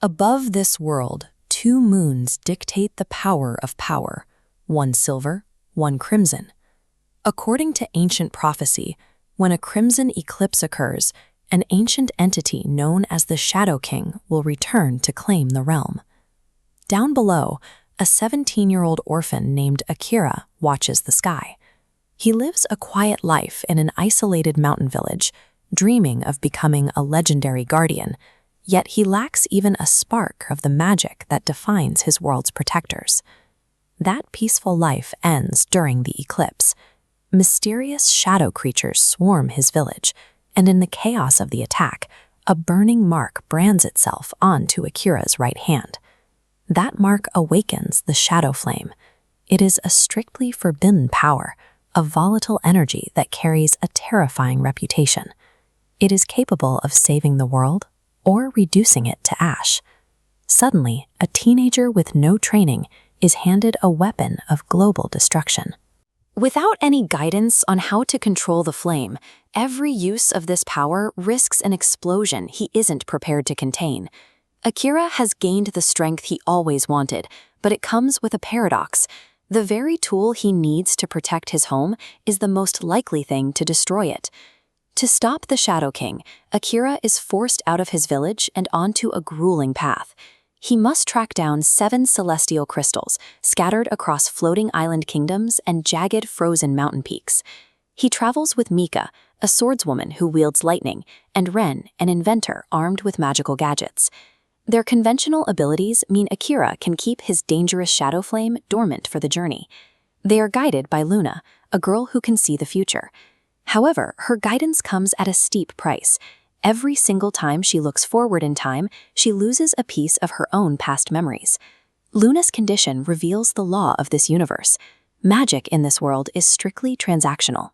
Above this world, two moons dictate the power of power, one silver, one crimson. According to ancient prophecy, when a crimson eclipse occurs, an ancient entity known as the Shadow King will return to claim the realm. Down below, a 17-year-old orphan named Akira watches the sky. He lives a quiet life in an isolated mountain village, dreaming of becoming a legendary guardian, yet he lacks even a spark of the magic that defines his world's protectors. That peaceful life ends during the eclipse. Mysterious shadow creatures swarm his village, and in the chaos of the attack, a burning mark brands itself onto Akira's right hand. That mark awakens the shadow flame. It is a strictly forbidden power, a volatile energy that carries a terrifying reputation. It is capable of saving the world or reducing it to ash. Suddenly, a teenager with no training is handed a weapon of global destruction. Without any guidance on how to control the flame, every use of this power risks an explosion he isn't prepared to contain. Akira has gained the strength he always wanted, but it comes with a paradox. The very tool he needs to protect his home is the most likely thing to destroy it. To stop the Shadow King, Akira is forced out of his village and onto a grueling path. He must track down 7 celestial crystals, scattered across floating island kingdoms and jagged frozen mountain peaks. He travels with Mika, a swordswoman who wields lightning, and Ren, an inventor armed with magical gadgets. Their conventional abilities mean Akira can keep his dangerous shadow flame dormant for the journey. They are guided by Luna, a girl who can see the future. However, her guidance comes at a steep price. Every single time she looks forward in time, she loses a piece of her own past memories. Luna's condition reveals the law of this universe. Magic in this world is strictly transactional.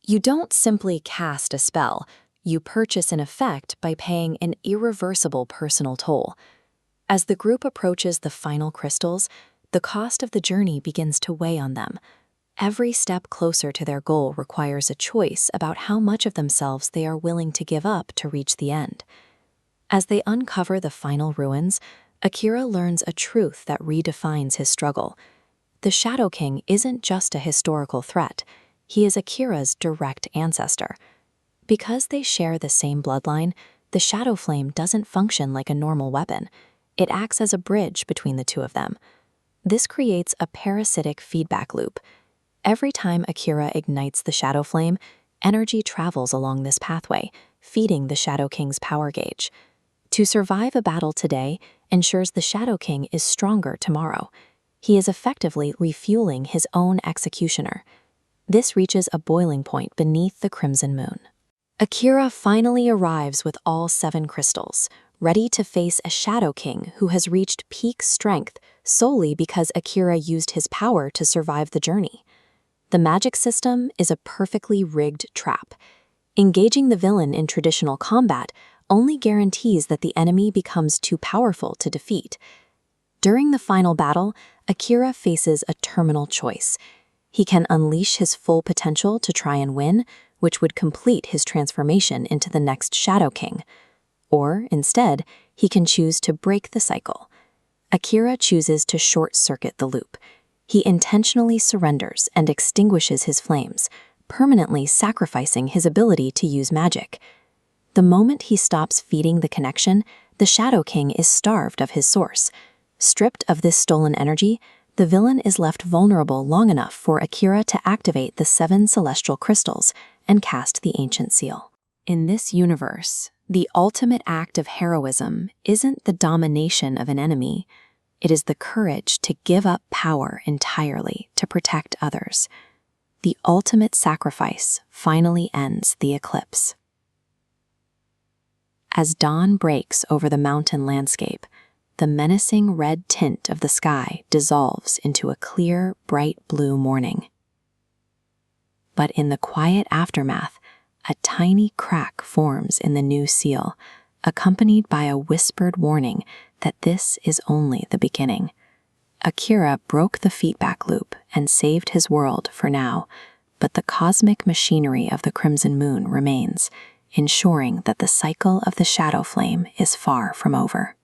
You don't simply cast a spell. You purchase an effect by paying an irreversible personal toll. As the group approaches the final crystals, the cost of the journey begins to weigh on them. Every step closer to their goal requires a choice about how much of themselves they are willing to give up to reach the end. As they uncover the final ruins, Akira learns a truth that redefines his struggle. The Shadow King isn't just a historical threat. He is Akira's direct ancestor. Because they share the same bloodline, the Shadow Flame doesn't function like a normal weapon. It acts as a bridge between the two of them. This creates a parasitic feedback loop. Every time Akira ignites the Shadow Flame, energy travels along this pathway, feeding the Shadow King's power gauge. To survive a battle today ensures the Shadow King is stronger tomorrow. He is effectively refueling his own executioner. This reaches a boiling point beneath the Crimson Moon. Akira finally arrives with all 7 crystals, ready to face a Shadow King who has reached peak strength solely because Akira used his power to survive the journey. The magic system is a perfectly rigged trap. Engaging the villain in traditional combat only guarantees that the enemy becomes too powerful to defeat. During the final battle, Akira faces a terminal choice. He can unleash his full potential to try and win, which would complete his transformation into the next Shadow King. Or, instead, he can choose to break the cycle. Akira chooses to short-circuit the loop. He intentionally surrenders and extinguishes his flames, permanently sacrificing his ability to use magic. The moment he stops feeding the connection, the Shadow King is starved of his source. Stripped of this stolen energy, the villain is left vulnerable long enough for Akira to activate the 7 celestial crystals and cast the ancient seal. In this universe, the ultimate act of heroism isn't the domination of an enemy. It is the courage to give up power entirely to protect others. The ultimate sacrifice finally ends the eclipse. As dawn breaks over the mountain landscape, the menacing red tint of the sky dissolves into a clear, bright blue morning. But in the quiet aftermath, a tiny crack forms in the new seal, accompanied by a whispered warning that this is only the beginning. Akira broke the feedback loop and saved his world for now, but the cosmic machinery of the Crimson Moon remains, ensuring that the cycle of the Shadow Flame is far from over.